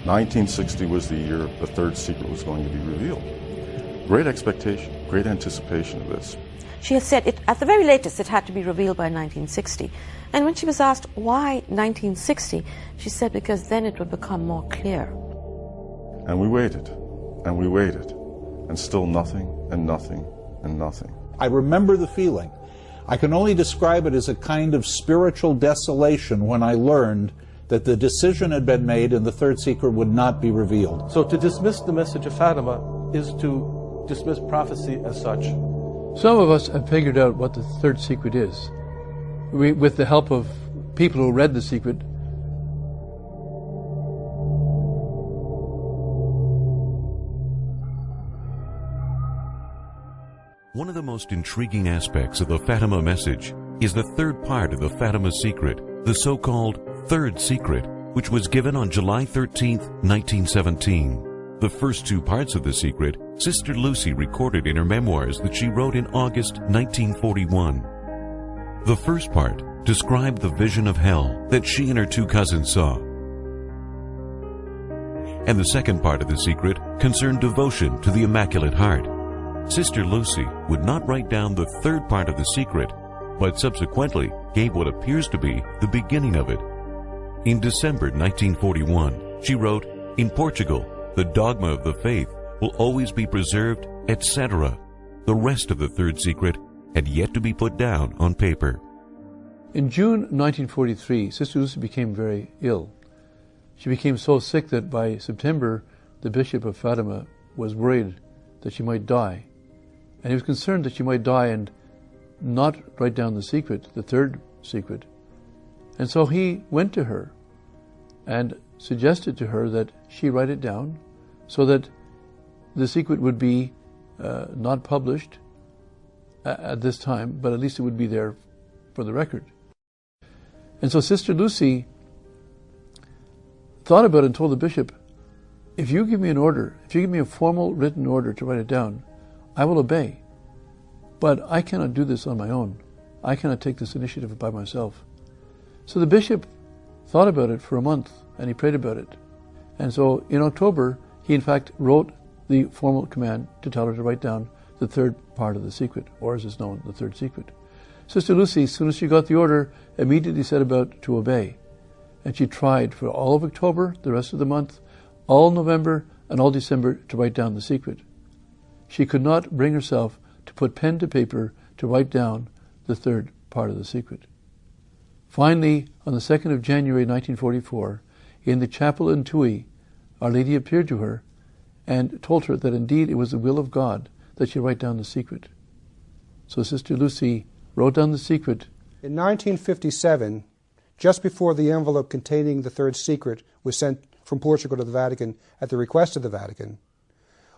1960 was the year the third secret was going to be revealed. Great expectation, great anticipation of this. She had said it, at the very latest, it had to be revealed by 1960. And when she was asked why 1960, she said because then it would become more clear. And we waited, and still nothing, and nothing, and nothing. I remember the feeling. I can only describe it as a kind of spiritual desolation when I learned that the decision had been made and the third secret would not be revealed. So to dismiss the message of Fatima is to dismiss prophecy as such. Some of us have figured out what the third secret is. With the help of people who read the secret. One of the most intriguing aspects of the Fatima message is the third part of the Fatima secret, the so-called Third Secret, which was given on July 13, 1917. The first two parts of the secret, Sister Lucy recorded in her memoirs that she wrote in August 1941. The first part described the vision of hell that she and her two cousins saw. And the second part of the secret concerned devotion to the Immaculate Heart. Sister Lucy would not write down the third part of the secret, but subsequently gave what appears to be the beginning of it. In December 1941, she wrote, "In Portugal, the dogma of the faith will always be preserved, etc." The rest of the third secret had yet to be put down on paper. In June 1943, Sister Lucy became very ill. She became so sick that by September, the Bishop of Fatima was worried that she might die. And he was concerned that she might die and not write down the secret, the third secret. And so he went to her and suggested to her that she write it down so that the secret would be not published at this time, but at least it would be there for the record. And so Sister Lucy thought about it and told the bishop, if you give me an order, if you give me a formal written order to write it down, I will obey. But I cannot do this on my own. I cannot take this initiative by myself. So the bishop thought about it for a month, and he prayed about it. And so in October, he in fact wrote the formal command to tell her to write down the third part of the secret, or as is known, the third secret. Sister Lucy, as soon as she got the order, immediately set about to obey. And she tried for all of October, the rest of the month, all November, and all December to write down the secret. She could not bring herself to put pen to paper to write down the third part of the secret. Finally, on the 2nd of January 1944, in the chapel in Tui, Our Lady appeared to her and told her that indeed it was the will of God that she write down the secret. So Sister Lucy wrote down the secret. In 1957, just before the envelope containing the third secret was sent from Portugal to the Vatican at the request of the Vatican,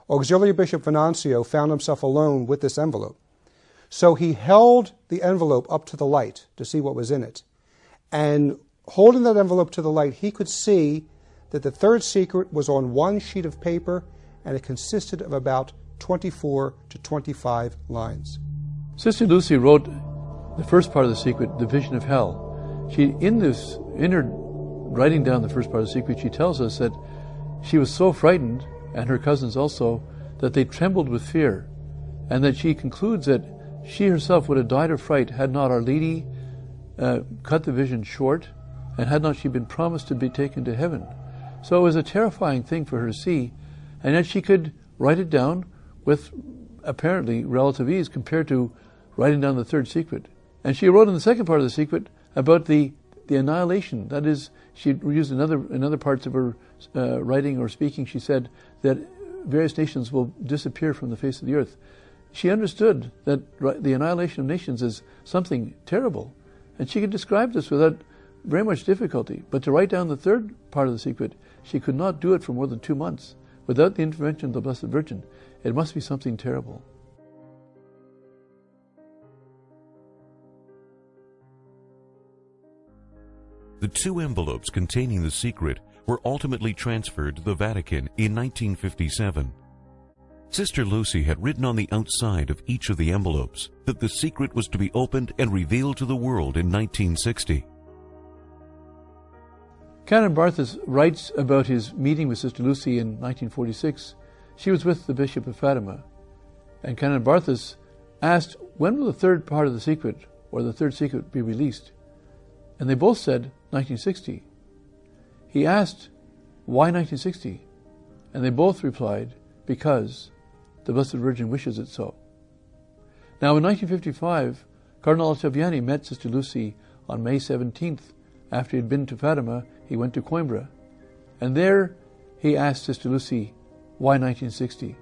Auxiliary Bishop Venancio found himself alone with this envelope. So he held the envelope up to the light to see what was in it. And holding that envelope to the light, he could see that the third secret was on one sheet of paper, and it consisted of about 24 to 25 lines. Sister Lucy wrote the first part of the secret, the vision of hell. In her writing down the first part of the secret, she tells us that she was so frightened, and her cousins also, that they trembled with fear, and that she concludes that she herself would have died of fright had not Our Lady cut the vision short, and had not she been promised to be taken to heaven. So it was a terrifying thing for her to see, and yet she could write it down with apparently relative ease compared to writing down the third secret. And she wrote in the second part of the secret about the annihilation. That is, she used in other parts of her writing or speaking, she said that various nations will disappear from the face of the earth. She understood that the annihilation of nations is something terrible, and she could describe this without very much difficulty. But to write down the third part of the secret, she could not do it for more than 2 months without the intervention of the Blessed Virgin. It must be something terrible. The two envelopes containing the secret were ultimately transferred to the Vatican in 1957. Sister Lucy had written on the outside of each of the envelopes that the secret was to be opened and revealed to the world in 1960. Canon Barthas writes about his meeting with Sister Lucy in 1946. She was with the Bishop of Fatima, and Canon Barthas asked, when will the third part of the secret, or the third secret, be released? And they both said 1960. He asked, why 1960? And they both replied, because the Blessed Virgin wishes it so. Now in 1955, Cardinal Ottaviani met Sister Lucy on May 17th. After he had been to Fatima, he went to Coimbra. And there he asked Sister Lucy, why 1960?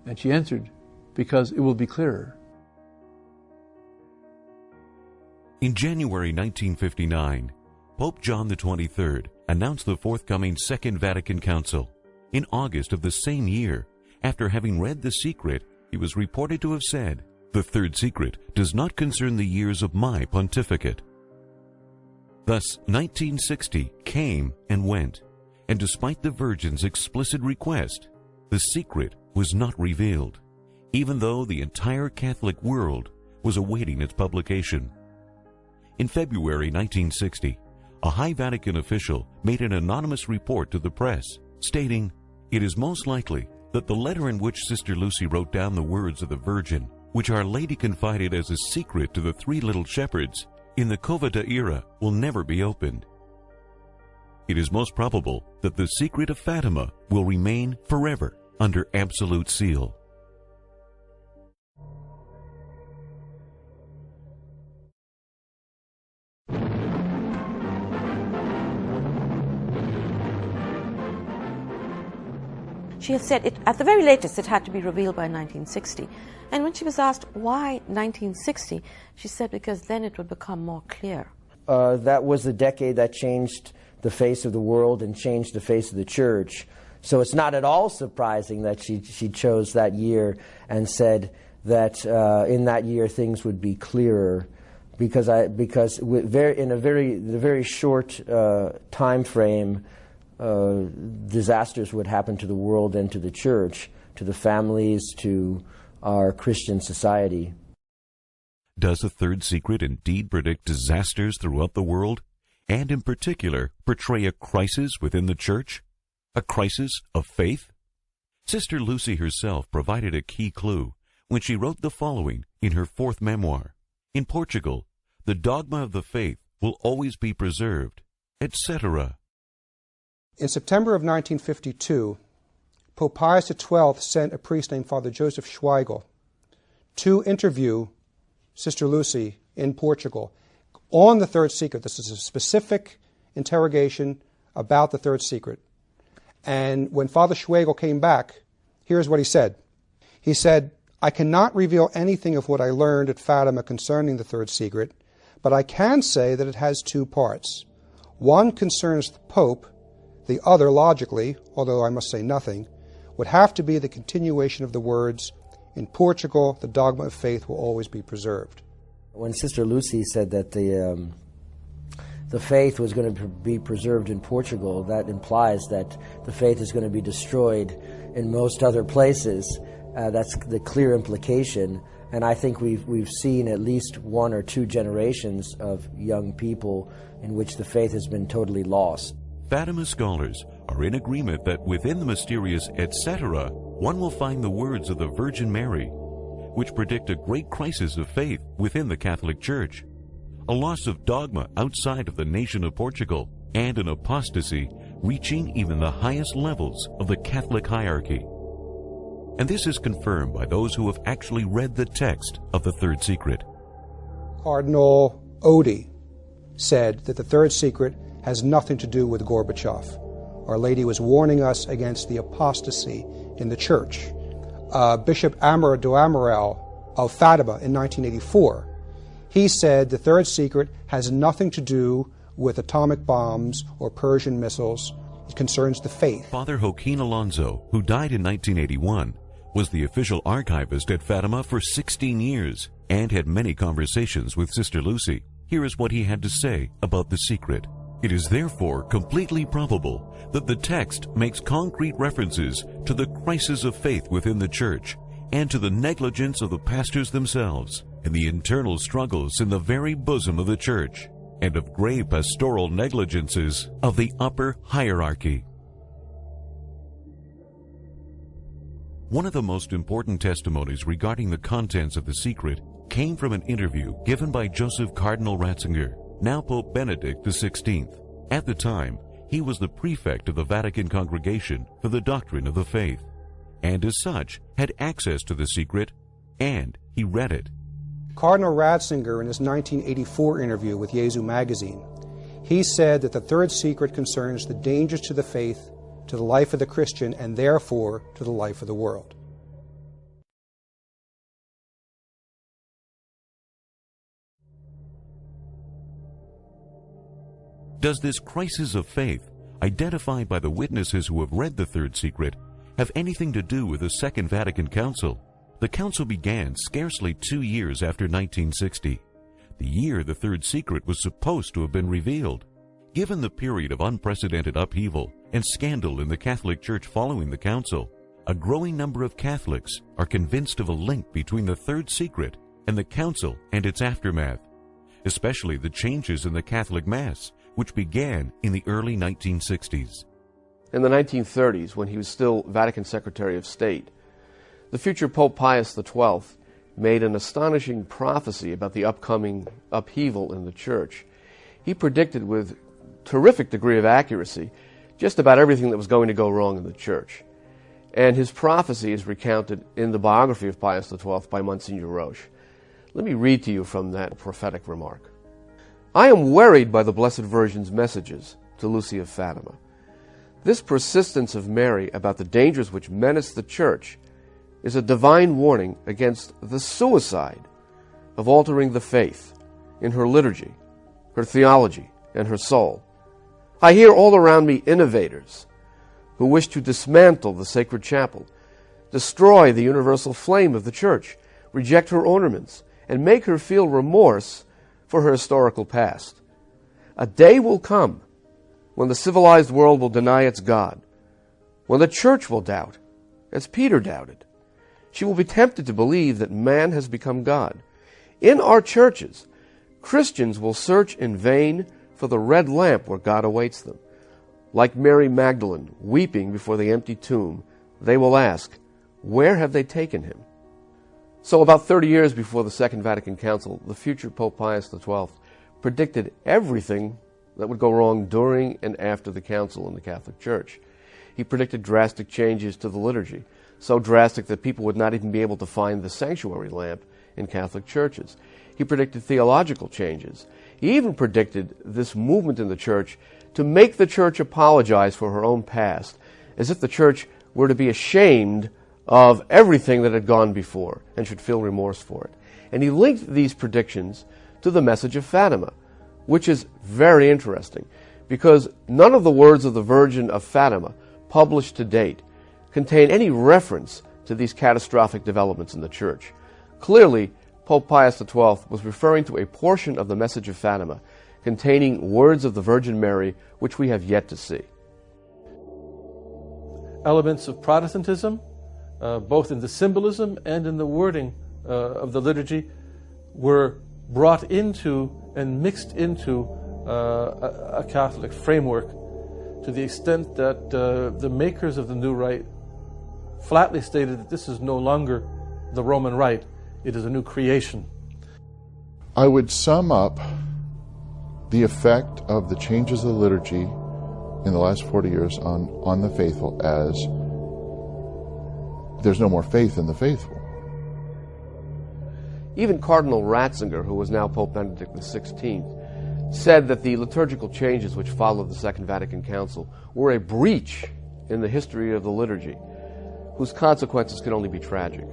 And she answered, because it will be clearer. In January 1959, Pope John XXIII announced the forthcoming Second Vatican Council. In August of the same year, after having read the secret, he was reported to have said, "The third secret does not concern the years of my pontificate." Thus, 1960 came and went, and despite the Virgin's explicit request, the secret was not revealed, even though the entire Catholic world was awaiting its publication. In February 1960, a high Vatican official made an anonymous report to the press, stating, "It is most likely that the letter in which Sister Lucy wrote down the words of the Virgin, which Our Lady confided as a secret to the three little shepherds in the Covada era, will never be opened. It is most probable that the secret of Fatima will remain forever under absolute seal." She had said, at the very latest, it had to be revealed by 1960. And when she was asked why 1960, she said because then it would become more clear. That was the decade that changed the face of the world and changed the face of the church. So it's not at all surprising that she chose that year and said that in that year things would be clearer, because in a very short time frame, disasters would happen to the world and to the church, to the families, to our Christian society. Does the third secret indeed predict disasters throughout the world, and in particular portray a crisis within the church? A crisis of faith? Sister Lucy herself provided a key clue when she wrote the following in her fourth memoir. In Portugal, the dogma of the faith will always be preserved, etc. In September of 1952, Pope Pius XII sent a priest named Father Joseph Schweigel to interview Sister Lucy in Portugal on the third secret. This is a specific interrogation about the third secret. And when Father Schweigel came back, here's what he said. He said, "I cannot reveal anything of what I learned at Fatima concerning the third secret, but I can say that it has two parts. One concerns the Pope. The other, logically, although I must say nothing, would have to be the continuation of the words, 'In Portugal, the dogma of faith will always be preserved.'" When Sister Lucy said that the faith was going to be preserved in Portugal, that implies that the faith is going to be destroyed in most other places. That's the clear implication. And I think we've seen at least one or two generations of young people in which the faith has been totally lost. Fatima scholars are in agreement that within the mysterious etc. one will find the words of the Virgin Mary, which predict a great crisis of faith within the Catholic Church, a loss of dogma outside of the nation of Portugal, and an apostasy reaching even the highest levels of the Catholic hierarchy. And this is confirmed by those who have actually read the text of the third secret. Cardinal Odie said that the third secret has nothing to do with Gorbachev. Our Lady was warning us against the apostasy in the church. Bishop Amaro do Amaral of Fatima in 1984, he said the third secret has nothing to do with atomic bombs or Persian missiles. It concerns the faith. Father Joaquin Alonso, who died in 1981, was the official archivist at Fatima for 16 years and had many conversations with Sister Lucy. Here is what he had to say about the secret. It is therefore completely probable that the text makes concrete references to the crisis of faith within the Church and to the negligence of the pastors themselves and the internal struggles in the very bosom of the Church. and of grave pastoral negligences of the upper hierarchy. One of the most important testimonies regarding the contents of the secret came from an interview given by Joseph Cardinal Ratzinger, now Pope Benedict XVI. At the time, he was the prefect of the Vatican Congregation for the Doctrine of the Faith, and as such had access to the secret, and he read it. Cardinal Ratzinger, in his 1984 interview with Jesu magazine, he said that the third secret concerns the dangers to the faith, to the life of the Christian, and therefore to the life of the world. Does this crisis of faith, identified by the witnesses who have read the third secret, have anything to do with the Second Vatican Council? The Council began scarcely 2 years after 1960, the year the third secret was supposed to have been revealed. Given the period of unprecedented upheaval and scandal in the Catholic Church following the Council, a growing number of Catholics are convinced of a link between the third secret and the Council and its aftermath, especially the changes in the Catholic Mass, which began in the early 1960s. In the 1930s, when he was still Vatican Secretary of State, the future Pope Pius XII made an astonishing prophecy about the upcoming upheaval in the Church. He predicted with terrific degree of accuracy just about everything that was going to go wrong in the Church. And his prophecy is recounted in the biography of Pius XII by Monsignor Roche. Let me read to you from that prophetic remark. I am worried by the Blessed Virgin's messages to Lucía of Fatima. This persistence of Mary about the dangers which menace the Church is a divine warning against the suicide of altering the faith in her liturgy, her theology, and her soul. I hear all around me innovators who wish to dismantle the sacred chapel, destroy the universal flame of the Church, reject her ornaments, and make her feel remorse for her historical past. A day will come when the civilized world will deny its God, when the Church will doubt, as Peter doubted. She will be tempted to believe that man has become God. In our churches, Christians will search in vain for the red lamp where God awaits them. Like Mary Magdalene, weeping before the empty tomb, they will ask, where have they taken him? So about 30 years before the Second Vatican Council, the future Pope Pius XII predicted everything that would go wrong during and after the Council in the Catholic Church. He predicted drastic changes to the liturgy, so drastic that people would not even be able to find the sanctuary lamp in Catholic churches. He predicted theological changes. He even predicted this movement in the Church to make the Church apologize for her own past, as if the Church were to be ashamed of everything that had gone before and should feel remorse for it. And he linked these predictions to the message of Fatima, which is very interesting, because none of the words of the Virgin of Fatima published to date contain any reference to these catastrophic developments in the Church. Clearly, Pope Pius XII was referring to a portion of the message of Fatima containing words of the Virgin Mary which we have yet to see. Elements of Protestantism, both in the symbolism and in the wording of the liturgy, were brought into and mixed into a Catholic framework to the extent that the makers of the new rite flatly stated that this is no longer the Roman rite, it is a new creation. I would sum up the effect of the changes of the liturgy in the last 40 years on the faithful as there's no more faith in the faithful. Even Cardinal Ratzinger, who was now Pope Benedict XVI, said that the liturgical changes which followed the Second Vatican Council were a breach in the history of the liturgy, whose consequences could only be tragic.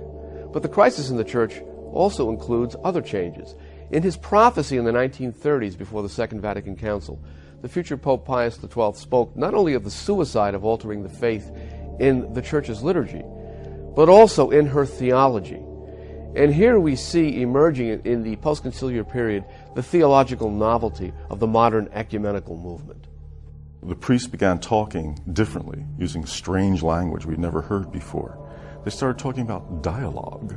But the crisis in the Church also includes other changes. In his prophecy in the 1930s before the Second Vatican Council, the future Pope Pius XII spoke not only of the suicide of altering the faith in the Church's liturgy, but also in her theology. And here we see emerging in the post-conciliar period the theological novelty of the modern ecumenical movement. The priests began talking differently, using strange language we'd never heard before. They started talking about dialogue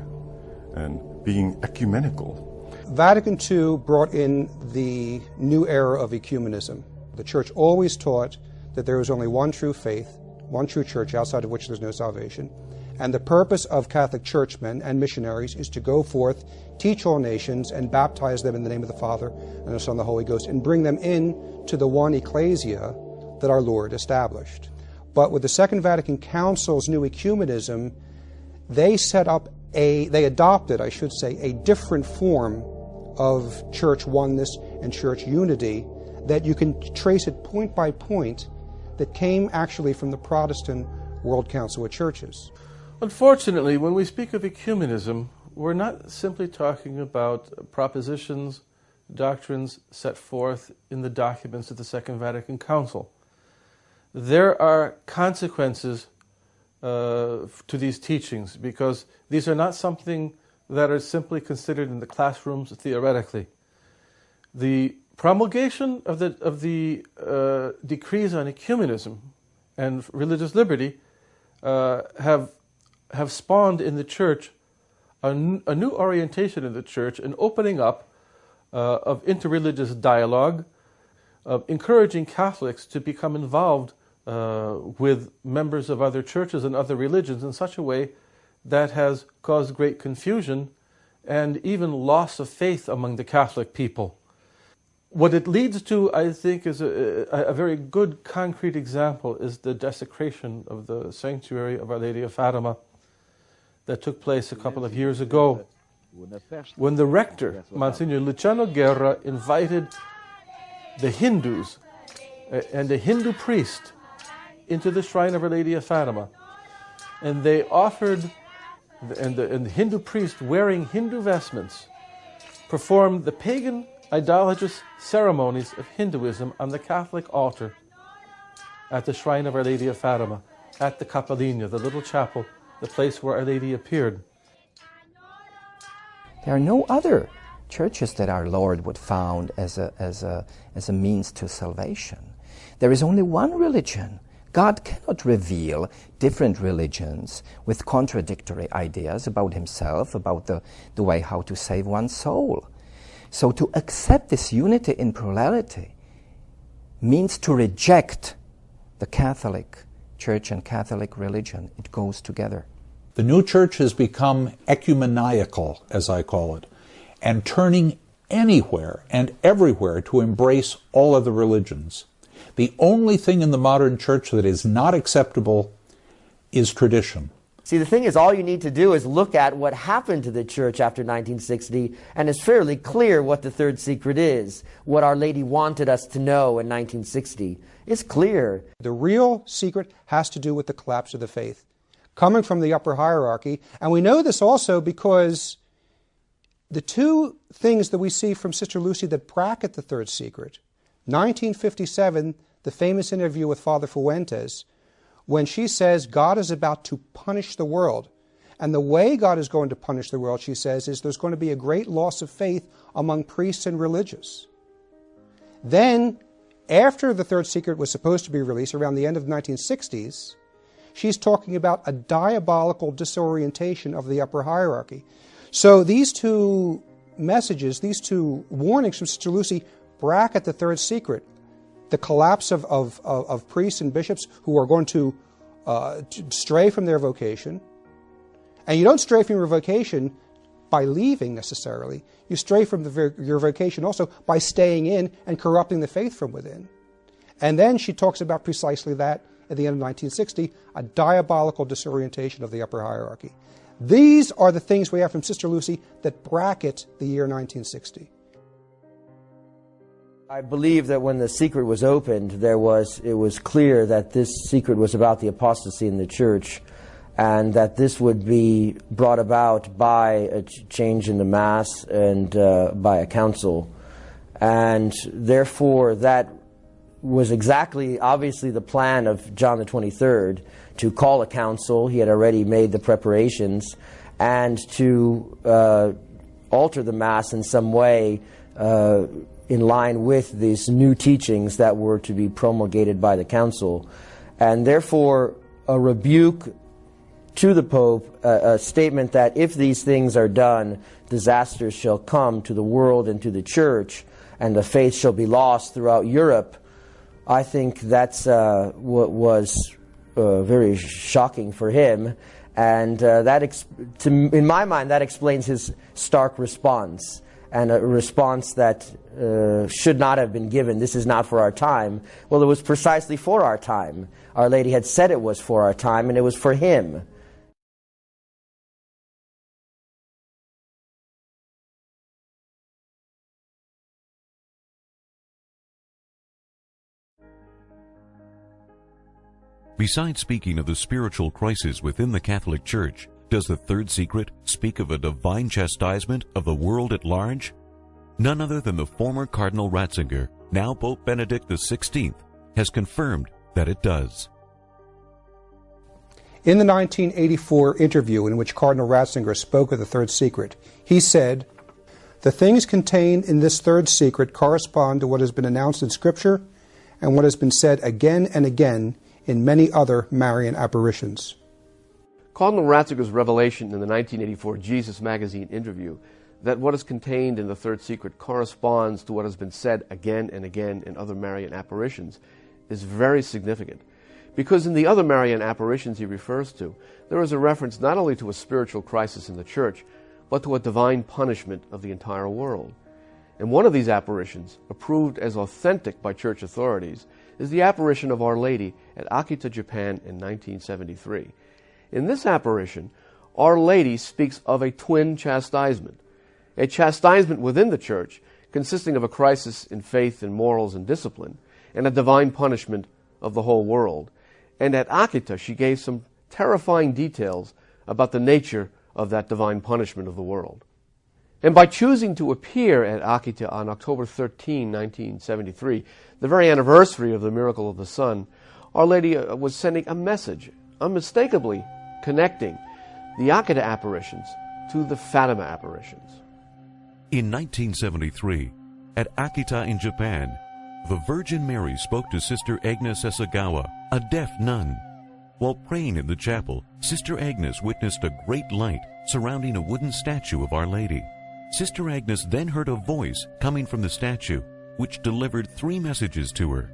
and being ecumenical. Vatican II brought in the new era of ecumenism. The Church always taught that there was only one true faith, one true church outside of which there's no salvation. And the purpose of Catholic churchmen and missionaries is to go forth, teach all nations, and baptize them in the name of the Father, and the Son, and the Holy Ghost, and bring them in to the one ecclesia that our Lord established. But with the Second Vatican Council's new ecumenism, they adopted, I should say, a different form of church oneness and church unity that you can trace it point by point that came actually from the Protestant World Council of Churches. Unfortunately, when we speak of ecumenism, we're not simply talking about propositions, doctrines set forth in the documents of the Second Vatican Council. There are consequences to these teachings, because these are not something that are simply considered in the classrooms theoretically. The promulgation of the decrees on ecumenism and religious liberty have spawned in the Church a new orientation in the Church, an opening up of interreligious dialogue, of encouraging Catholics to become involved with members of other churches and other religions in such a way that has caused great confusion and even loss of faith among the Catholic people. What it leads to, I think, is a very good concrete example is the desecration of the sanctuary of Our Lady of Fatima that took place a couple of years ago, when the rector, Monsignor Luciano Guerra, invited the Hindus and a Hindu priest into the shrine of Our Lady of Fatima. And they offered, and the Hindu priest, wearing Hindu vestments, performed the pagan idolatrous ceremonies of Hinduism on the Catholic altar at the shrine of Our Lady of Fatima, at the Capellina, the little chapel, the place where Our Lady appeared. There are no other churches that our Lord would found as a means to salvation. There is only one religion. God cannot reveal different religions with contradictory ideas about himself, about the way how to save one's soul. So to accept this unity in plurality means to reject the Catholic Church and Catholic religion. It goes together. The new church has become ecumenical, as I call it, and turning anywhere and everywhere to embrace all other religions. The only thing in the modern church that is not acceptable is tradition. See, the thing is, all you need to do is look at what happened to the church after 1960, and it's fairly clear what the third secret is, what Our Lady wanted us to know in 1960. It's clear. The real secret has to do with the collapse of the faith, coming from the upper hierarchy. And we know this also because the two things that we see from Sister Lucy that bracket the third secret, 1957, the famous interview with Father Fuentes, when she says God is about to punish the world. And the way God is going to punish the world, she says, is there's going to be a great loss of faith among priests and religious. Then, after the third secret was supposed to be released around the end of the 1960s, she's talking about a diabolical disorientation of the upper hierarchy. So these two messages, these two warnings from Sister Lucy bracket the third secret. The collapse of priests and bishops who are going to stray from their vocation. And you don't stray from your vocation by leaving necessarily. You stray from your vocation also by staying in and corrupting the faith from within. And then she talks about precisely that at the end of 1960, a diabolical disorientation of the upper hierarchy. These are the things we have from Sister Lucy that bracket the year 1960. I believe that when the secret was opened, it was clear that this secret was about the apostasy in the church, and that this would be brought about by a change in the Mass and by a council. And therefore, that was exactly, obviously, the plan of John the 23rd, to call a council. He had already made the preparations, and to alter the Mass in some way in line with these new teachings that were to be promulgated by the council. And therefore, a rebuke to the Pope a statement that if these things are done, disasters shall come to the world and to the Church, and the faith shall be lost throughout Europe, I think that's what was very shocking for him. And in my mind, that explains his stark response, and a response that should not have been given. This is not for our time. Well, it was precisely for our time. Our Lady had said it was for our time, and it was for him. Besides speaking of the spiritual crisis within the Catholic Church, does the third secret speak of a divine chastisement of the world at large? None other than the former Cardinal Ratzinger, now Pope Benedict XVI, has confirmed that it does. In the 1984 interview in which Cardinal Ratzinger spoke of the third secret, he said, "The things contained in this third secret correspond to what has been announced in Scripture and what has been said again and again in many other Marian apparitions." Cardinal Ratzinger's revelation in the 1984 Jesus Magazine interview that what is contained in the third secret corresponds to what has been said again and again in other Marian apparitions is very significant, because in the other Marian apparitions he refers to, there is a reference not only to a spiritual crisis in the Church, but to a divine punishment of the entire world. And one of these apparitions, approved as authentic by Church authorities, is the apparition of Our Lady at Akita, Japan in 1973. In this apparition, Our Lady speaks of a twin chastisement, a chastisement within the Church consisting of a crisis in faith and morals and discipline, and a divine punishment of the whole world. And at Akita, she gave some terrifying details about the nature of that divine punishment of the world. And by choosing to appear at Akita on October 13, 1973, the very anniversary of the miracle of the sun, Our Lady was sending a message, unmistakably connecting the Akita apparitions to the Fatima apparitions. In 1973, at Akita in Japan, the Virgin Mary spoke to Sister Agnes Esagawa, a deaf nun. While praying in the chapel, Sister Agnes witnessed a great light surrounding a wooden statue of Our Lady. Sister Agnes then heard a voice coming from the statue, which delivered 3 messages to her.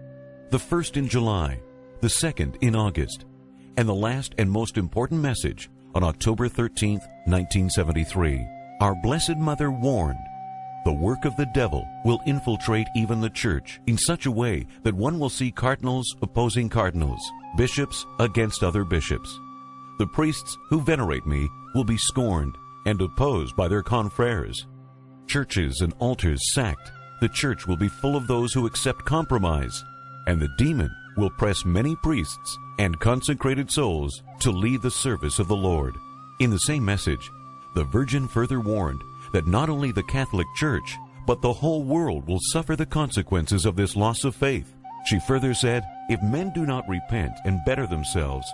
The first in July, the second in August, and the last and most important message on October 13, 1973. Our Blessed Mother warned, the work of the devil will infiltrate even the Church in such a way that one will see cardinals opposing cardinals, bishops against other bishops. The priests who venerate me will be scorned and opposed by their confreres. Churches and altars sacked, the Church will be full of those who accept compromise, and the demon will press many priests and consecrated souls to leave the service of the Lord. In the same message, the Virgin further warned that not only the Catholic Church, but the whole world will suffer the consequences of this loss of faith. She further said, if men do not repent and better themselves,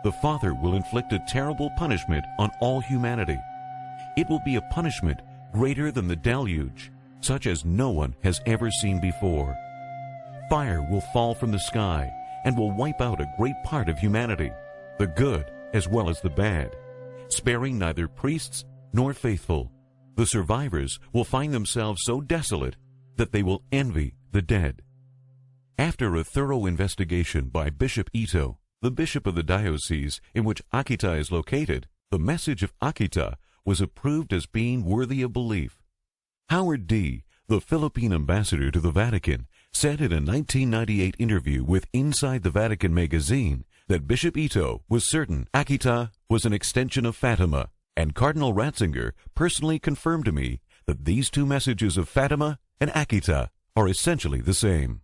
the Father will inflict a terrible punishment on all humanity. It will be a punishment greater than the deluge, such as no one has ever seen before. Fire will fall from the sky and will wipe out a great part of humanity, the good as well as the bad, sparing neither priests nor faithful. The survivors will find themselves so desolate that they will envy the dead. After a thorough investigation by Bishop Ito, the bishop of the diocese in which Akita is located, the message of Akita was approved as being worthy of belief. Howard D., the Philippine ambassador to the Vatican, said in a 1998 interview with Inside the Vatican magazine that Bishop Ito was certain Akita was an extension of Fatima, and Cardinal Ratzinger personally confirmed to me that these two messages of Fatima and Akita are essentially the same.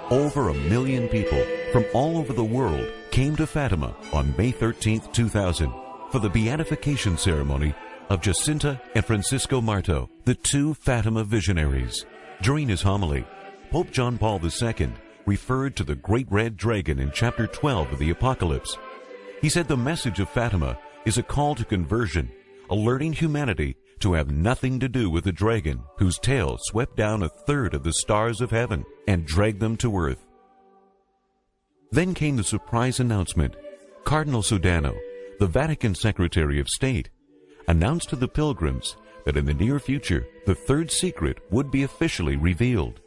Over 1 million people from all over the world came to Fatima on May 13, 2000 for the beatification ceremony of Jacinta and Francisco Marto, the two Fatima visionaries. During his homily, Pope John Paul II referred to the Great Red Dragon in chapter 12 of the Apocalypse. He said the message of Fatima is a call to conversion, alerting humanity to have nothing to do with the dragon whose tail swept down a third of the stars of heaven and dragged them to earth. Then came the surprise announcement. Cardinal Sodano, the Vatican Secretary of State, announced to the pilgrims that in the near future the third secret would be officially revealed.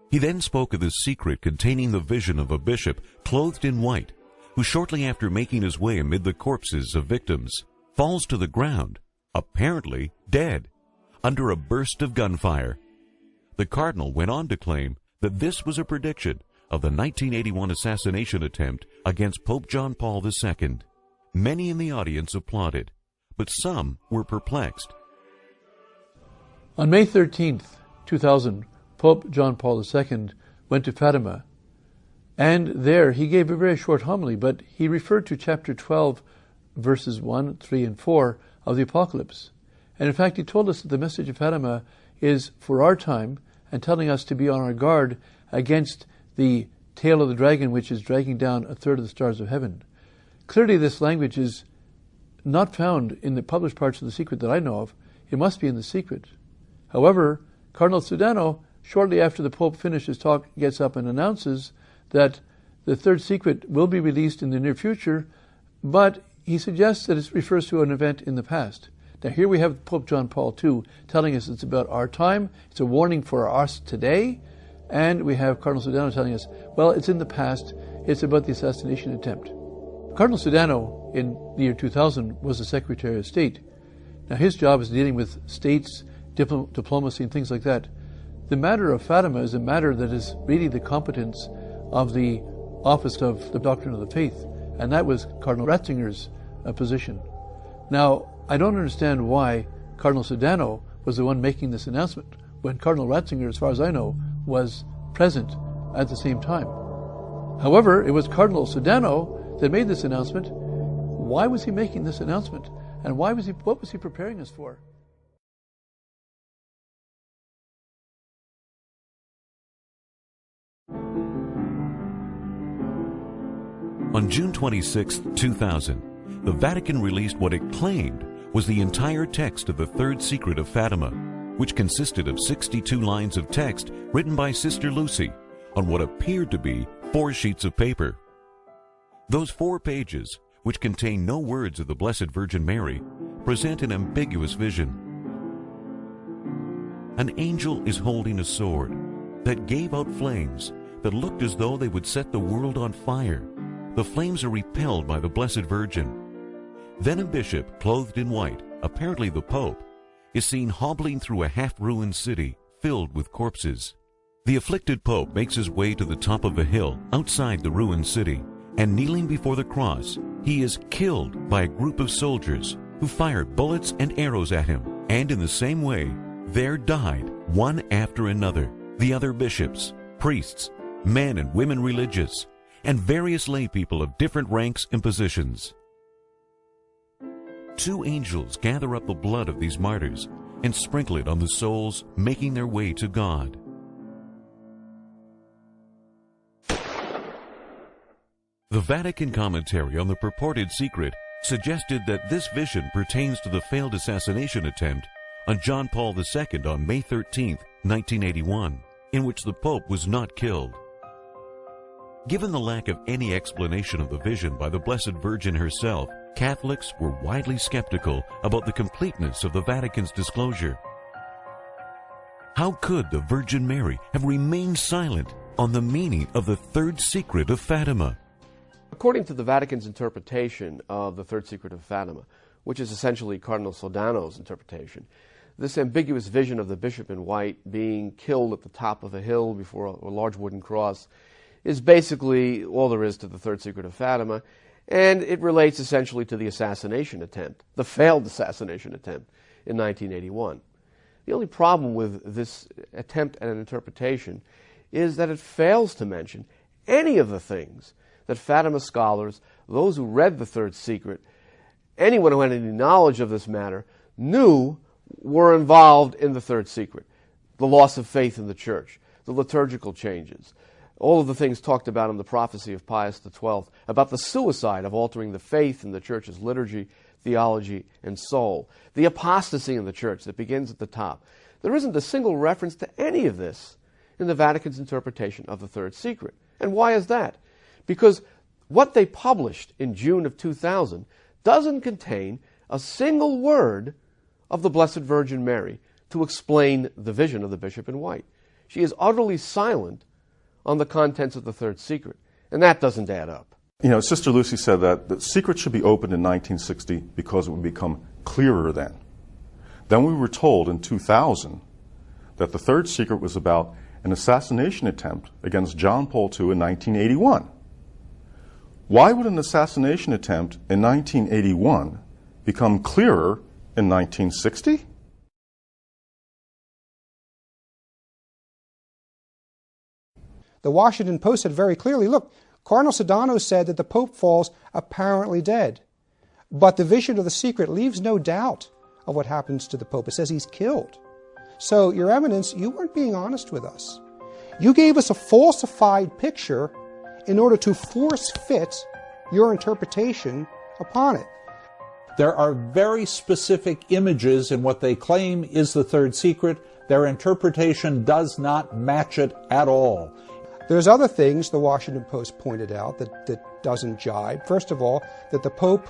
He then spoke of the secret containing the vision of a bishop clothed in white, who shortly after making his way amid the corpses of victims, falls to the ground, apparently dead, under a burst of gunfire. The cardinal went on to claim that this was a prediction of the 1981 assassination attempt against Pope John Paul II. Many in the audience applauded, but some were perplexed. On May 13th, 2000, Pope John Paul II went to Fatima, and there he gave a very short homily, but he referred to chapter 12, verses 1, 3, and 4 of the Apocalypse. And in fact, he told us that the message of Fatima is for our time and telling us to be on our guard against the tail of the dragon, which is dragging down a third of the stars of heaven. Clearly, this language is not found in the published parts of the secret that I know of. It must be in the secret. However, Cardinal Sodano, shortly after the Pope finished his talk, gets up and announces that the third secret will be released in the near future, but he suggests that it refers to an event in the past. Now here we have Pope John Paul II telling us it's about our time, it's a warning for us today, and we have Cardinal Sodano telling us, well, it's in the past, it's about the assassination attempt. Cardinal Sodano, in the year 2000, was the Secretary of State. Now his job is dealing with states, diplomacy, and things like that. The matter of Fatima is a matter that is really the competence of the Office of the Doctrine of the Faith, and that was Cardinal Ratzinger's position. Now, I don't understand why Cardinal Sodano was the one making this announcement, when Cardinal Ratzinger, as far as I know, was present at the same time. However, it was Cardinal Sodano that made this announcement. Why was he making this announcement? And what was he preparing us for? On June 26, 2000, the Vatican released what it claimed was the entire text of the Third Secret of Fatima, which consisted of 62 lines of text written by Sister Lucy on what appeared to be 4 sheets of paper. Those 4 pages, which contain no words of the Blessed Virgin Mary, present an ambiguous vision. An angel is holding a sword that gave out flames that looked as though they would set the world on fire. The flames are repelled by the Blessed Virgin. Then a bishop, clothed in white, apparently the Pope, is seen hobbling through a half-ruined city filled with corpses. The afflicted Pope makes his way to the top of a hill outside the ruined city, and kneeling before the cross, he is killed by a group of soldiers who fired bullets and arrows at him. And in the same way, there died, one after another, the other bishops, priests, men and women religious, and various lay people of different ranks and positions. 2 angels gather up the blood of these martyrs and sprinkle it on the souls making their way to God. The Vatican commentary on the purported secret suggested that this vision pertains to the failed assassination attempt on John Paul II on May 13, 1981, in which the Pope was not killed. Given the lack of any explanation of the vision by the Blessed Virgin herself, Catholics were widely skeptical about the completeness of the Vatican's disclosure. How could the Virgin Mary have remained silent on the meaning of the Third Secret of Fatima? According to the Vatican's interpretation of the Third Secret of Fatima, which is essentially Cardinal Sodano's interpretation, this ambiguous vision of the bishop in white being killed at the top of a hill before a large wooden cross is basically all there is to the Third Secret of Fatima, and it relates essentially to the assassination attempt, the failed assassination attempt in 1981. The only problem with this attempt at an interpretation is that it fails to mention any of the things that Fatima scholars, those who read the Third Secret, anyone who had any knowledge of this matter knew were involved in the third secret. The loss of faith in the church, the liturgical changes, all of the things talked about in the prophecy of Pius XII about the suicide of altering the faith in the church's liturgy, theology, and soul, the apostasy in the church that begins at the top. There isn't a single reference to any of this in the Vatican's interpretation of the third secret. And why is that? Because what they published in June of 2000 doesn't contain a single word of the Blessed Virgin Mary to explain the vision of the bishop in white. She is utterly silent on the contents of the third secret, and that doesn't add up. You know, Sister Lucy said that the secret should be opened in 1960 because it would become clearer then. Then we were told in 2000 that the third secret was about an assassination attempt against John Paul II in 1981. Why would an assassination attempt in 1981 become clearer in 1960? The Washington Post said very clearly, look, Cardinal Sedano said that the Pope falls apparently dead. But the vision of the secret leaves no doubt of what happens to the Pope. It says he's killed. So, Your Eminence, you weren't being honest with us. You gave us a falsified picture in order to force fit your interpretation upon it. There are very specific images in what they claim is the third secret. Their interpretation does not match it at all. There's other things the Washington Post pointed out that doesn't jibe. First of all, that the Pope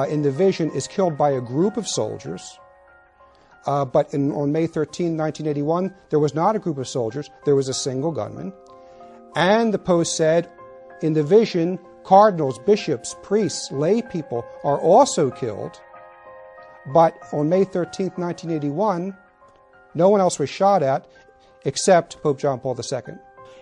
in the vision is killed by a group of soldiers. But on May 13, 1981, there was not a group of soldiers. There was a single gunman. And the Post said, in the vision, cardinals, bishops, priests, lay people are also killed. But on May 13, 1981, no one else was shot at except Pope John Paul II.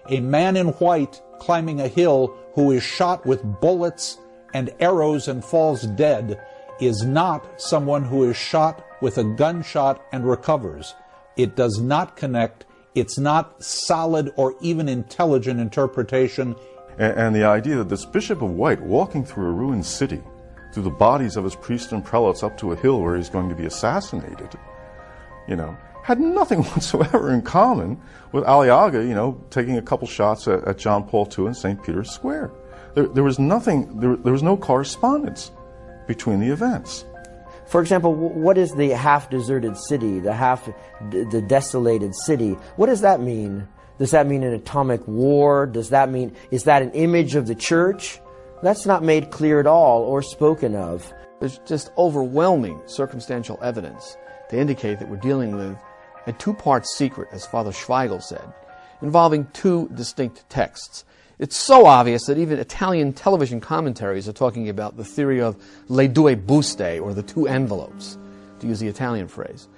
A man in white climbing a hill who is shot with bullets and arrows and falls dead is not someone who is shot with a gunshot and recovers. It does not connect. It's not solid or even intelligent interpretation. And the idea that this Bishop of White walking through a ruined city, through the bodies of his priests and prelates up to a hill where he's going to be assassinated, had nothing whatsoever in common with Aliaga, taking a couple shots at John Paul II in St. Peter's Square. There was nothing, there was no correspondence between the events. For example, what is the half-deserted city, the desolated city? What does that mean? Does that mean an atomic war? Does that mean, is that an image of the church? That's not made clear at all or spoken of. There's just overwhelming circumstantial evidence to indicate that we're dealing with a two-part secret, as Father Schweigel said, involving two distinct texts. It's so obvious that even Italian television commentaries are talking about the theory of le due buste, or the two envelopes, to use the Italian phrase.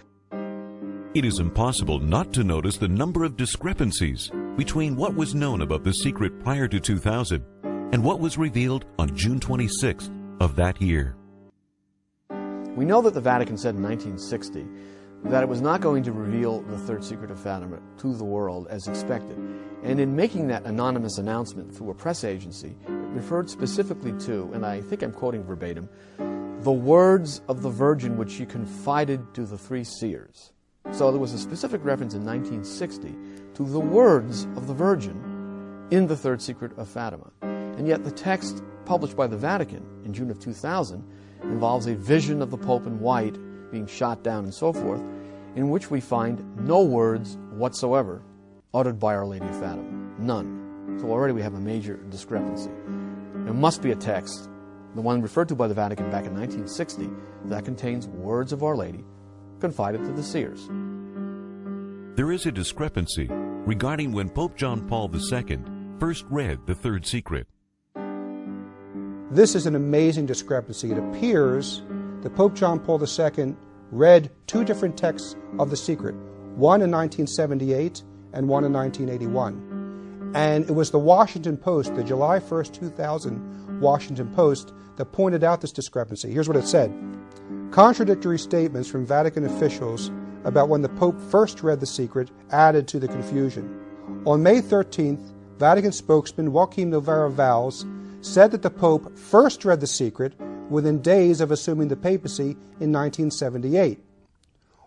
It is impossible not to notice the number of discrepancies between what was known about the secret prior to 2000 and what was revealed on June 26th of that year. We know that the Vatican said in 1960 that it was not going to reveal the third secret of Fatima to the world as expected. And in making that anonymous announcement through a press agency, it referred specifically to, and I think I'm quoting verbatim, the words of the Virgin which she confided to the three seers. So there was a specific reference in 1960 to the words of the Virgin in the third secret of Fatima. And yet the text published by the Vatican in June of 2000 involves a vision of the Pope in white being shot down and so forth, in which we find no words whatsoever uttered by Our Lady of Fatima. None. So already we have a major discrepancy. There must be a text, the one referred to by the Vatican back in 1960, that contains words of Our Lady confided to the seers. There is a discrepancy regarding when Pope John Paul II first read the third secret. This is an amazing discrepancy. It appears that Pope John Paul II read two different texts of the secret, one in 1978 and one in 1981. And it was the Washington Post, the July 1st, 2000 Washington Post, that pointed out this discrepancy. Here's what it said. Contradictory statements from Vatican officials about when the Pope first read the secret added to the confusion. On May 13th, Vatican spokesman Joaquim Novara Valls said that the Pope first read the secret within days of assuming the papacy in 1978.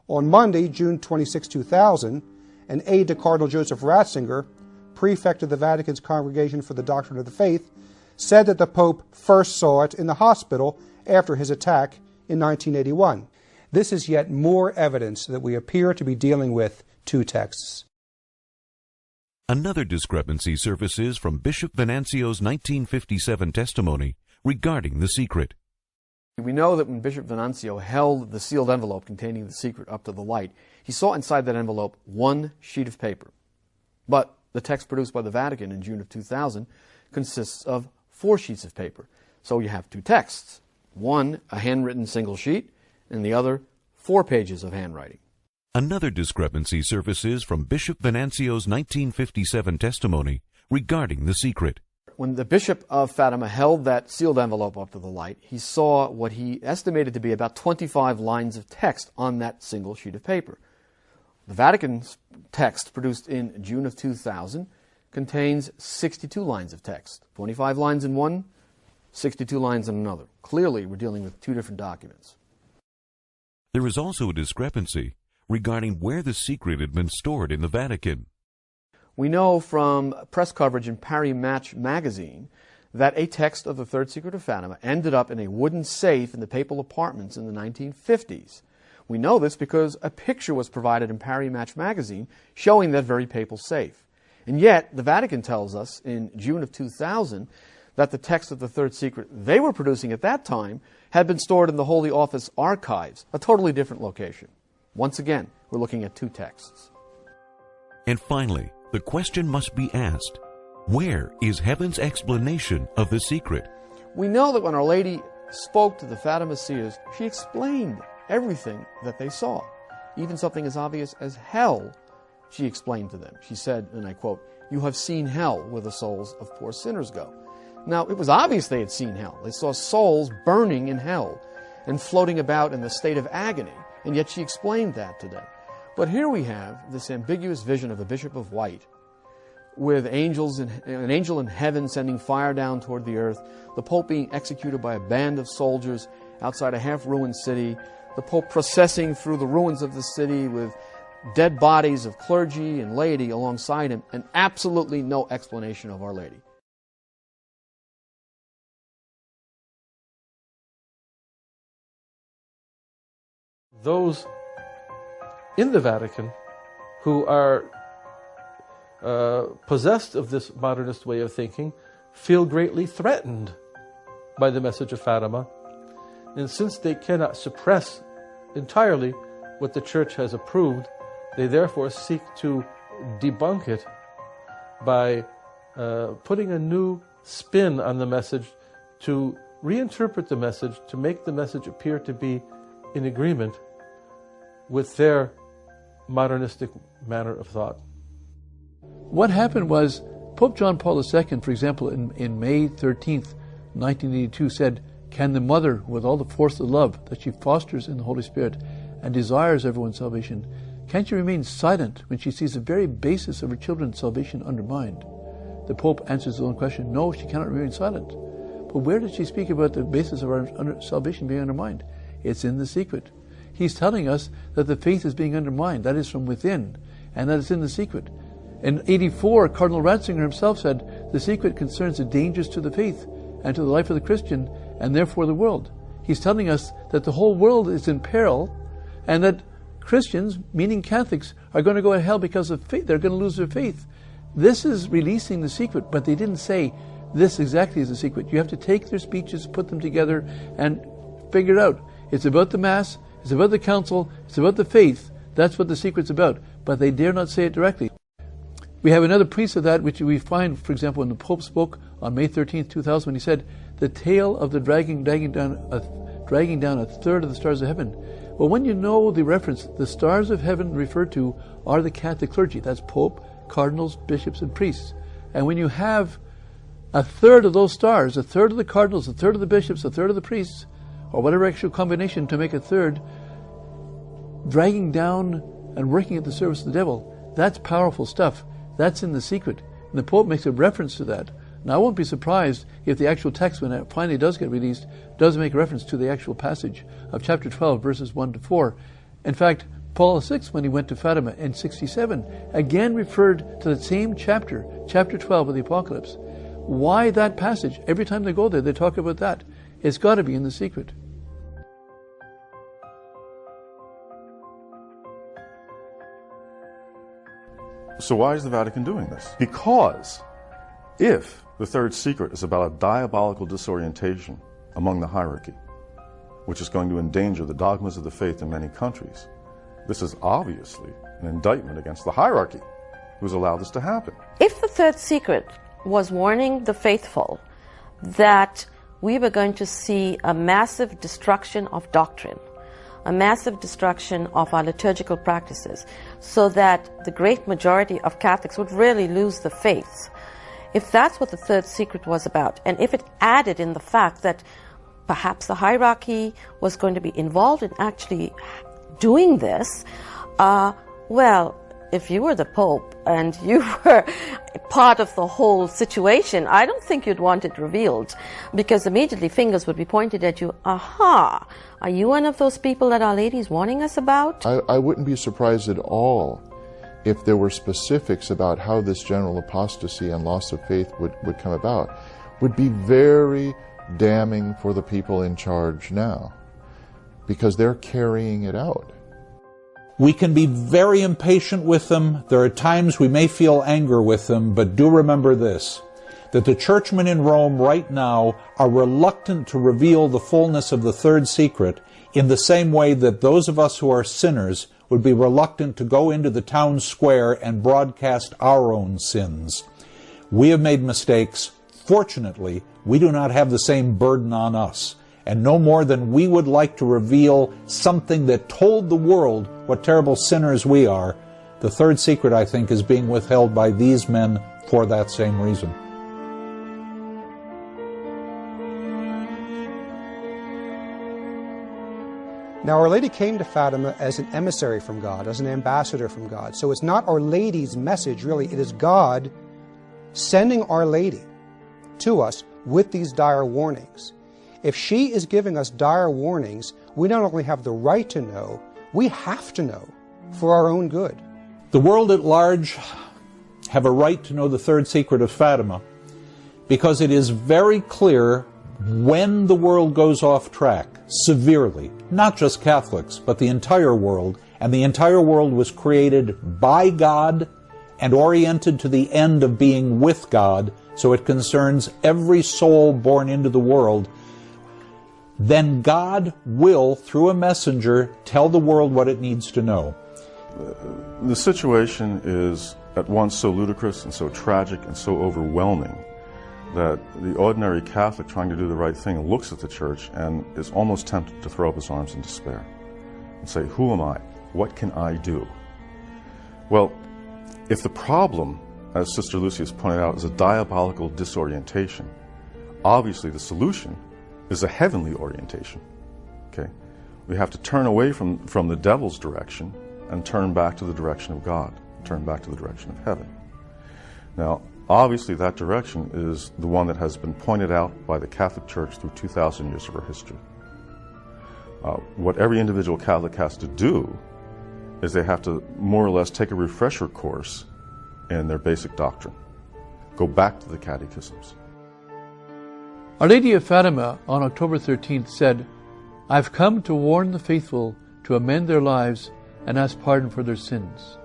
On Monday, June 26, 2000, an aide to Cardinal Joseph Ratzinger, prefect of the Vatican's Congregation for the Doctrine of the Faith, said that the Pope first saw it in the hospital after his attack in 1981. This is yet more evidence that we appear to be dealing with two texts. Another discrepancy surfaces from Bishop Venancio's 1957 testimony regarding the secret. We know that when Bishop Venancio held the sealed envelope containing the secret up to the light, he saw inside that envelope one sheet of paper. But the text produced by the Vatican in June of 2000 consists of 4 sheets of paper. So you have 2 texts. One, a handwritten single sheet, and the other, 4 pages of handwriting. Another discrepancy surfaces from Bishop Venancio's 1957 testimony regarding the secret. When the Bishop of Fatima held that sealed envelope up to the light, he saw what he estimated to be about 25 lines of text on that single sheet of paper. The Vatican's text, produced in June of 2000, contains 62 lines of text. 25 lines in one, 62 lines in another. Clearly, we're dealing with 2 different documents. There is also a discrepancy regarding where the secret had been stored in the Vatican. We know from press coverage in Paris Match magazine that a text of the Third Secret of Fatima ended up in a wooden safe in the papal apartments in the 1950s. We know this because a picture was provided in Paris Match magazine showing that very papal safe. And yet, the Vatican tells us in June of 2000 that the text of the Third Secret they were producing at that time had been stored in the Holy Office archives, a totally different location. Once again, we're looking at 2 texts. And finally, the question must be asked, where is heaven's explanation of the secret? We know that when Our Lady spoke to the Fatima seers, she explained everything that they saw. Even something as obvious as hell, she explained to them. She said, and I quote, "You have seen hell where the souls of poor sinners go." Now, it was obvious they had seen hell. They saw souls burning in hell and floating about in the state of agony, and yet she explained that to them. But here we have this ambiguous vision of the Bishop of White, with an angel in heaven sending fire down toward the earth, the Pope being executed by a band of soldiers outside a half-ruined city, the Pope processing through the ruins of the city with dead bodies of clergy and laity alongside him, and absolutely no explanation of Our Lady. Those in the Vatican who are possessed of this modernist way of thinking feel greatly threatened by the message of Fatima. And since they cannot suppress entirely what the Church has approved, they therefore seek to debunk it by putting a new spin on the message, to reinterpret the message, to make the message appear to be in agreement with their modernistic manner of thought. What happened was Pope John Paul II, for example, in May 13th, 1982, said, "Can the mother, with all the force of love that she fosters in the Holy Spirit and desires everyone's salvation, can't she remain silent when she sees the very basis of her children's salvation undermined?" The Pope answers his own question, no, she cannot remain silent. But where did she speak about the basis of our salvation being undermined? It's in the secret. He's telling us that the faith is being undermined. That is from within, and that is in the secret. In 84, Cardinal Ratzinger himself said, the secret concerns the dangers to the faith and to the life of the Christian, and therefore the world. He's telling us that the whole world is in peril, and that Christians, meaning Catholics, are going to go to hell because of faith. They're going to lose their faith. This is releasing the secret, but they didn't say this exactly is the secret. You have to take their speeches, put them together, and figure it out. It's about the Mass, it's about the Council, it's about the faith. That's what the secret's about. But they dare not say it directly. We have another piece of that which we find, for example, when the Pope spoke on May 13th, 2000, when he said, the tale of the dragging down a third of the stars of heaven. Well, when you know the reference, the stars of heaven referred to are the Catholic clergy. That's Pope, cardinals, bishops, and priests. And when you have a third of those stars, a third of the cardinals, a third of the bishops, a third of the priests, or whatever actual combination to make a third, dragging down and working at the service of the devil, that's powerful stuff. That's in the secret. And the Pope makes a reference to that Now, I won't be surprised if the actual text, when it finally does get released, does make reference to the actual passage of chapter 12, verses 1 to 4. In fact, Paul VI, when he went to Fatima in 67, again referred to the same chapter, chapter 12 of the Apocalypse. Why that passage? Every time they go there, they talk about that. It's got to be in the secret. So why is the Vatican doing this? Because if the third secret is about a diabolical disorientation among the hierarchy, which is going to endanger the dogmas of the faith in many countries, this is obviously an indictment against the hierarchy who's allowed this to happen. If the third secret was warning the faithful that we were going to see a massive destruction of doctrine, a massive destruction of our liturgical practices, so that the great majority of Catholics would really lose the faith, if that's what the third secret was about, and if it added in the fact that perhaps the hierarchy was going to be involved in actually doing this, well, if you were the Pope and you were part of the whole situation, I don't think you'd want it revealed, because immediately fingers would be pointed at you. Aha! Are you one of those people that Our Lady's warning us about? I wouldn't be surprised at all if there were specifics about how this general apostasy and loss of faith would come about. Would be very damning for the people in charge now, because they're carrying it out. We can be very impatient with them. There are times we may feel anger with them, but do remember this, that the churchmen in Rome right now are reluctant to reveal the fullness of the third secret in the same way that those of us who are sinners would be reluctant to go into the town square and broadcast our own sins. We have made mistakes. Fortunately, we do not have the same burden on us. And no more than we would like to reveal something that told the world what terrible sinners we are, the third secret, I think, is being withheld by these men for that same reason. Now, Our Lady came to Fatima as an emissary from God, as an ambassador from God. So it's not Our Lady's message, really. It is God sending Our Lady to us with these dire warnings. If she is giving us dire warnings, we not only have the right to know, we have to know for our own good. The world at large have a right to know the third secret of Fatima, because it is very clear when the world goes off track, severely, not just Catholics, but the entire world, and the entire world was created by God and oriented to the end of being with God, so it concerns every soul born into the world, then God will, through a messenger, tell the world what it needs to know. The situation is at once so ludicrous and so tragic and so overwhelming that the ordinary Catholic trying to do the right thing looks at the Church and is almost tempted to throw up his arms in despair and say, who am I? What can I do? Well, if the problem, as Sister Lucy has pointed out, is a diabolical disorientation, obviously the solution is a heavenly orientation. Okay? We have to turn away from the devil's direction and turn back to the direction of God, turn back to the direction of heaven. Now, obviously that direction is the one that has been pointed out by the Catholic Church through 2,000 years of her history. What every individual Catholic has to do is they have to more or less take a refresher course in their basic doctrine. Go back to the catechisms. Our Lady of Fatima on October 13th said, "I've come to warn the faithful to amend their lives and ask pardon for their sins.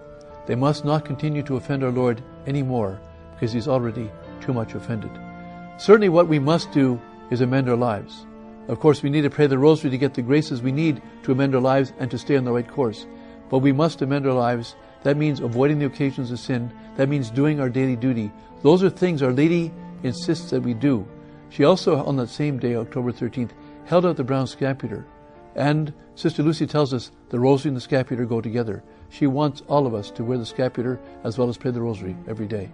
They must not continue to offend our Lord any more, because He's already too much offended." Certainly what we must do is amend our lives. Of course, we need to pray the rosary to get the graces we need to amend our lives and to stay on the right course. But we must amend our lives. That means avoiding the occasions of sin. That means doing our daily duty. Those are things Our Lady insists that we do. She also, on that same day, October 13th, held out the brown scapular. And Sister Lucy tells us the rosary and the scapular go together. She wants all of us to wear the scapular as well as pray the rosary every day.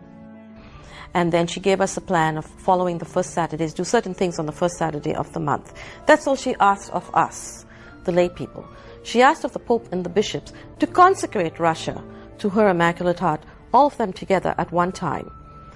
And then she gave us a plan of following the first Saturdays, do certain things on the first Saturday of the month. That's all she asked of us, the lay people. She asked of the Pope and the bishops to consecrate Russia to her Immaculate Heart, all of them together at one time,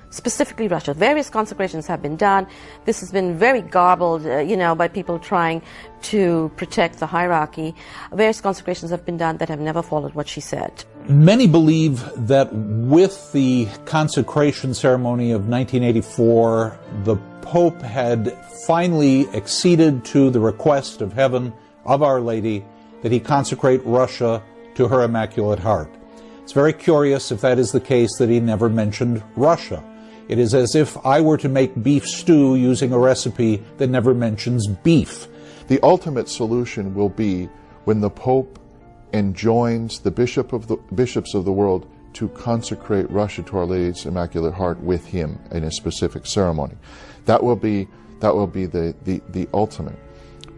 specifically Russia. Various consecrations have been done. This has been very garbled, by people trying to protect the hierarchy. Various consecrations have been done that have never followed what she said. Many believe that with the consecration ceremony of 1984, the Pope had finally acceded to the request of heaven, of Our Lady, that he consecrate Russia to her Immaculate Heart. It's very curious, if that is the case, that he never mentioned Russia. It is as if I were to make beef stew using a recipe that never mentions beef. The ultimate solution will be when the Pope enjoins the bishops of the world to consecrate Russia to Our Lady's Immaculate Heart with him in a specific ceremony. That will be the ultimate.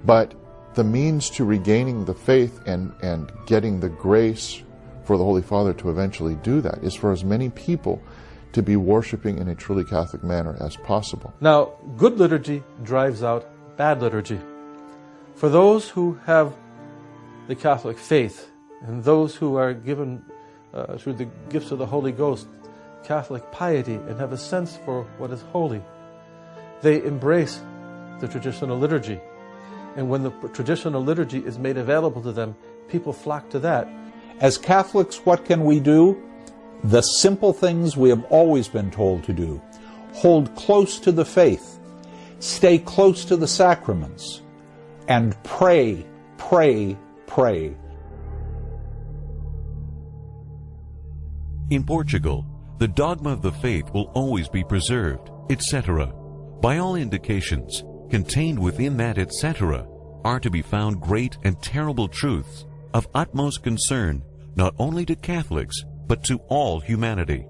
But the means to regaining the faith and getting the grace for the Holy Father to eventually do that is for as many people to be worshiping in a truly Catholic manner as possible. Now, good liturgy drives out bad liturgy. For those who have the Catholic faith and those who are given through the gifts of the Holy Ghost Catholic piety and have a sense for what is holy, they embrace the traditional liturgy. And when the traditional liturgy is made available to them, people flock to that. As Catholics, what can we do? The simple things we have always been told to do. Hold close to the faith. Stay close to the sacraments. And pray, pray, pray. In Portugal, the dogma of the faith will always be preserved, etc. By all indications, contained within that etc. are to be found great and terrible truths of utmost concern not only to Catholics, but to all humanity.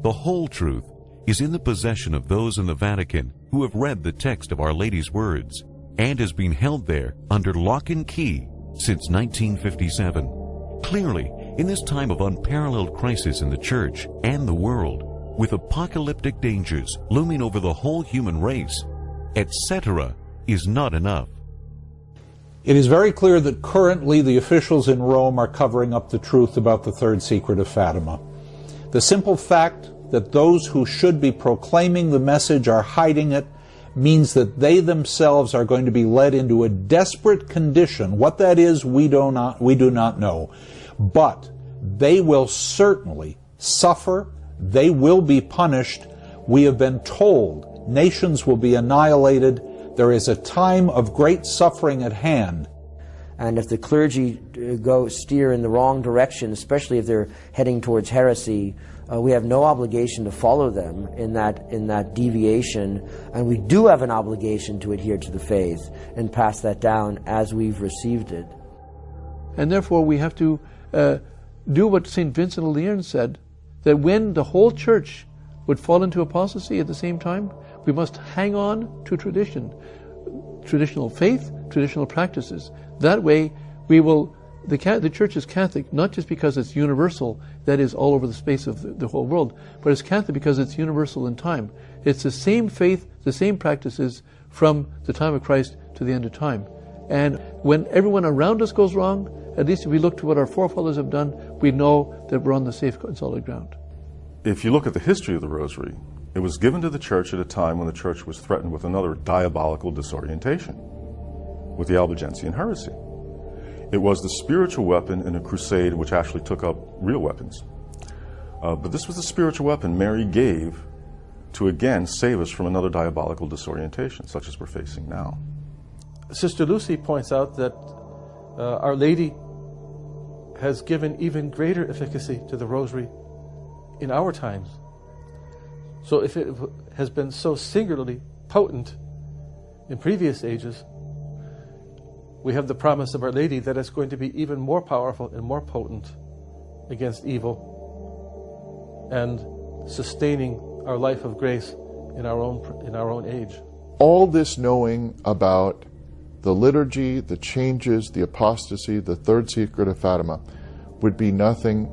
The whole truth is in the possession of those in the Vatican who have read the text of Our Lady's words, and has been held there under lock and key since 1957. Clearly, in this time of unparalleled crisis in the Church and the world, with apocalyptic dangers looming over the whole human race, etc. is not enough. It is very clear that currently the officials in Rome are covering up the truth about the third secret of Fatima. The simple fact that those who should be proclaiming the message are hiding it means that they themselves are going to be led into a desperate condition. What that is, we do not know. But they will certainly suffer. They will be punished. We have been told nations will be annihilated. There is a time of great suffering at hand. And if the clergy steer in the wrong direction, especially if they're heading towards heresy, we have no obligation to follow them in that deviation, and we do have an obligation to adhere to the faith and pass that down as we've received it. And therefore we have to do what St. Vincent of Leon said, that when the whole church would fall into apostasy at the same time, we must hang on to tradition, traditional faith, traditional practices. That way we will, the church is Catholic not just because it's universal, that is all over the space of the whole world, but it's Catholic because it's universal in time. It's the same faith, the same practices from the time of Christ to the end of time. And when everyone around us goes wrong, at least if we look to what our forefathers have done, we know that we're on the safe and solid ground. If you look at the history of the Rosary, it was given to the Church at a time when the Church was threatened with another diabolical disorientation, with the Albigensian heresy. It was the spiritual weapon in a crusade which actually took up real weapons. But this was the spiritual weapon Mary gave to again save us from another diabolical disorientation, such as we're facing now. Sister Lucy points out that Our Lady has given even greater efficacy to the Rosary in our times. So if it has been so singularly potent in previous ages, we have the promise of Our Lady that it's going to be even more powerful and more potent against evil and sustaining our life of grace in our own age. All this knowing about the liturgy, the changes, the apostasy, the third secret of Fatima would be nothing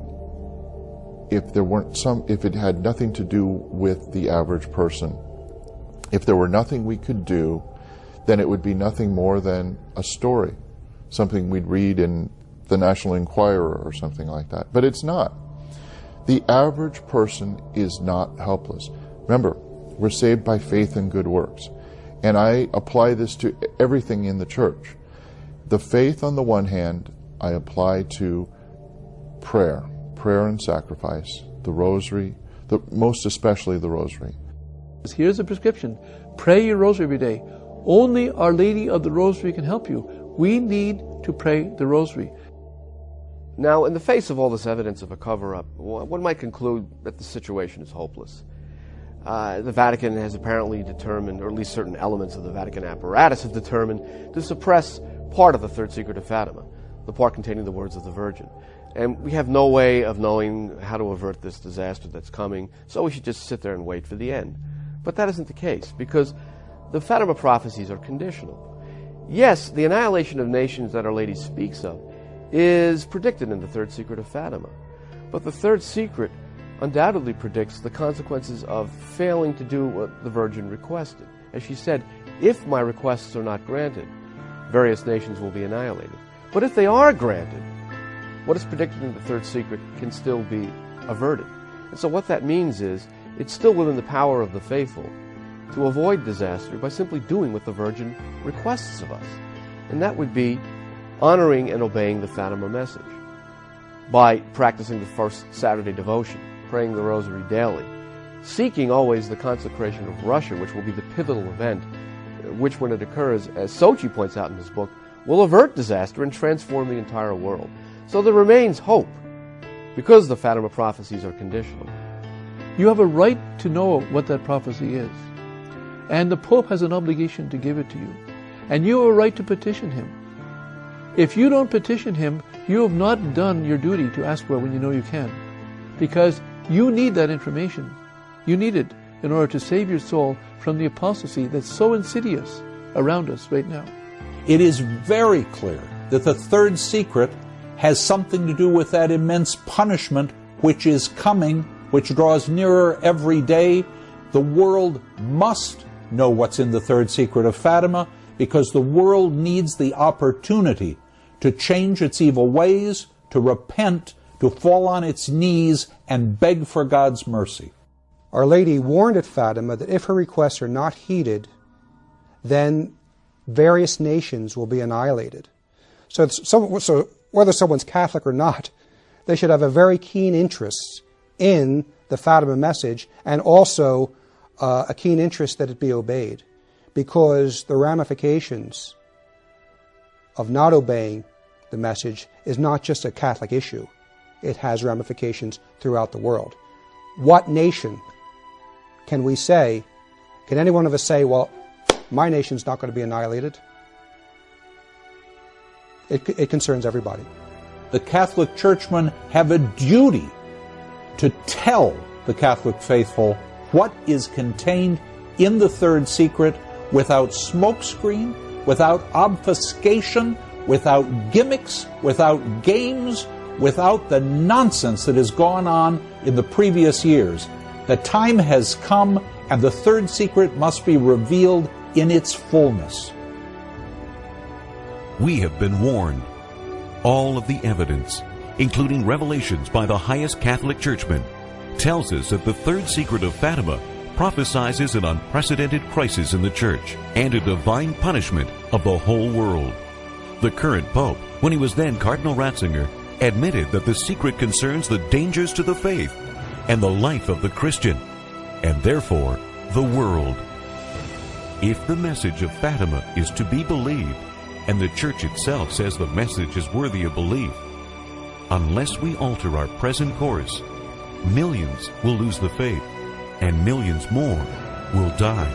if it had nothing to do with the average person. If there were nothing we could do, then it would be nothing more than a story, something we'd read in the National Enquirer or something like that. But it's not. The average person is not helpless. Remember, we're saved by faith and good works. And I apply this to everything in the church. The faith on the one hand, I apply to prayer and sacrifice, the rosary, most especially the rosary. Here's a prescription. Pray your rosary every day. Only Our Lady of the Rosary can help you. We need to pray the rosary. Now, in the face of all this evidence of a cover-up, one might conclude that the situation is hopeless. The Vatican has apparently determined, or at least certain elements of the Vatican apparatus have determined, to suppress part of the Third Secret of Fatima, the part containing the words of the Virgin. And we have no way of knowing how to avert this disaster that's coming, so we should just sit there and wait for the end. But that isn't the case, because the Fatima prophecies are conditional. Yes, the annihilation of nations that Our Lady speaks of is predicted in the Third Secret of Fatima. But the Third Secret undoubtedly predicts the consequences of failing to do what the Virgin requested. As she said, if my requests are not granted, various nations will be annihilated. But if they are granted, what is predicted in the Third Secret can still be averted. And so what that means is, it's still within the power of the faithful to avoid disaster by simply doing what the Virgin requests of us. And that would be honoring and obeying the Fatima message by practicing the first Saturday devotion, praying the Rosary daily, seeking always the consecration of Russia, which will be the pivotal event, which when it occurs, as Sochi points out in his book, will avert disaster and transform the entire world. So there remains hope, because the Fatima prophecies are conditional. You have a right to know what that prophecy is. And the Pope has an obligation to give it to you. And you have a right to petition him. If you don't petition him, you have not done your duty to ask for it when you know you can. Because you need that information. You need it in order to save your soul from the apostasy that's so insidious around us right now. It is very clear that the Third Secret has something to do with that immense punishment which is coming, which draws nearer every day. The world must know what's in the Third Secret of Fatima, because the world needs the opportunity to change its evil ways, to repent, to fall on its knees and beg for God's mercy. Our Lady warned at Fatima that if her requests are not heeded, then various nations will be annihilated. So whether someone's Catholic or not, they should have a very keen interest in the Fatima message, and also a keen interest that it be obeyed, because the ramifications of not obeying the message is not just a Catholic issue. It has ramifications throughout the world. What nation can we say, can any one of us say, well, my nation's not going to be annihilated? It concerns everybody. The Catholic churchmen have a duty to tell the Catholic faithful what is contained in the Third Secret without smokescreen, without obfuscation, without gimmicks, without games, without the nonsense that has gone on in the previous years. The time has come, and the Third Secret must be revealed in its fullness. We have been warned. All of the evidence, including revelations by the highest Catholic churchmen, tells us that the Third Secret of Fatima prophesies an unprecedented crisis in the Church and a divine punishment of the whole world. The current Pope, when he was then Cardinal Ratzinger, admitted that the secret concerns the dangers to the faith and the life of the Christian, and therefore the world. If the message of Fatima is to be believed, and the Church itself says the message is worthy of belief, unless we alter our present course, millions will lose the faith, and millions more will die.